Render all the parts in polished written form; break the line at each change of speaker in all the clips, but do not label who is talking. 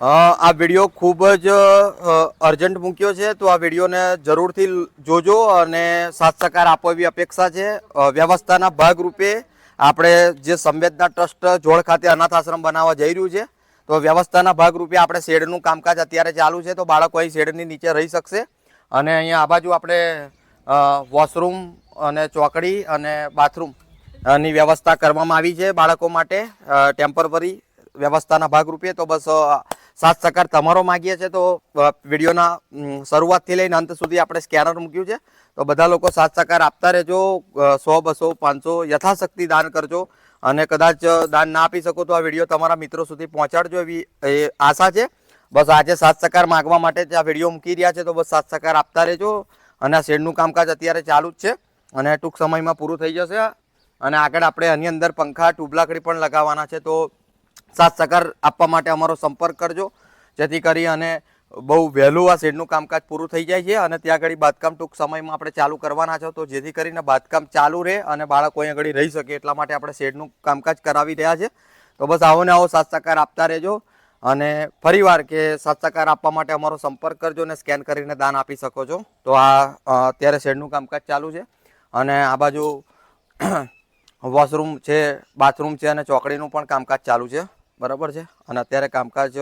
આ વિડીયો ખૂબ જ અર્જન્ટ મૂક્યો છે, તો આ વિડીયોને જરૂરથી જોજો અને સાથ સહકાર આપો એવી અપેક્ષા છે. વ્યવસ્થાના ભાગરૂપે આપણે જે સંવેદના ટ્રસ્ટ જોડ ખાતે અનાથ આશ્રમ બનાવવા જઈ રહ્યું છે, તો વ્યવસ્થાના ભાગરૂપે આપણે શેડનું કામકાજ અત્યારે ચાલુ છે, તો બાળકો અહીં શેડની નીચે રહી શકશે. અને અહીંયા આ બાજુ આપણે વોશરૂમ અને ચોકડી અને બાથરૂમ ની વ્યવસ્થા કરવામાં આવી છે બાળકો માટે ટેમ્પરરી વ્યવસ્થાના ભાગરૂપે. તો બસ સાથ સહકાર તમારો માગીએ છીએ. તો વિડીયોના શરૂઆતથી લઈને અંત સુધી આપણે સ્કેનર મૂક્યું છે, તો બધા લોકો સાથ સહકાર આપતા રહેજો. 100, 200, 500 યથાશક્તિ દાન કરજો. અને કદાચ દાન ના આપી શકો તો આ વિડીયો તમારા મિત્રો સુધી પહોંચાડજો એવી આશા છે. બસ આજે સાથ સહકાર માગવા માટે જ આ વિડીયો મૂકી રહ્યા છે, તો બસ સાથ સહકાર આપતા રહેજો. અને આ શેડનું કામકાજ અત્યારે ચાલુ જ છે અને ટૂંક સમયમાં પૂરું થઈ જશે. અને આગળ આપણે આની અંદર પંખા ટ્યુબલાકડી પણ લગાવવાના છે, તો સાથ સહકાર આપવા માટે અમારો સંપર્ક કરજો, જેથી કરી અને બહુ વહેલું આ શેડનું કામકાજ પૂરું થઈ જાય છે. અને ત્યાં આગળ બાંધકામ ટૂંક સમયમાં આપણે ચાલુ કરવાના છે, તો જેથી કરીને બાંધકામ ચાલુ રહે અને બાળકો અહીં આગળ રહી શકે એટલા માટે આપણે શેડનું કામકાજ કરાવી રહ્યા છે. તો બસ આવો ને આવો સાથ સહકાર આપતા રહેજો. અને ફરીવાર કે સાથ સહકાર આપવા માટે અમારો સંપર્ક કરજો અને સ્કેન કરીને દાન આપી શકો છો. તો આ અત્યારે શેડનું કામકાજ ચાલુ છે અને આ બાજુ વોશરૂમ છે, બાથરૂમ છે અને ચોકડીનું પણ કામકાજ ચાલુ છે, બરાબર છે. અને અત્યારે કામકાજ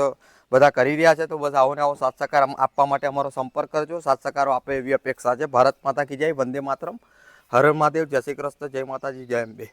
બધા કરી રહ્યા છે, તો બસ આવો ને આવો સાથ સહકાર આપવા માટે અમારો સંપર્ક કરજો. સાથ સહકારો આપે એવી અપેક્ષા છે. ભારત માતા કી જય, વંદે માતરમ, હર હર મહાદેવ, જય શ્રી કૃષ્ણ, જય માતાજી, જય અંબે.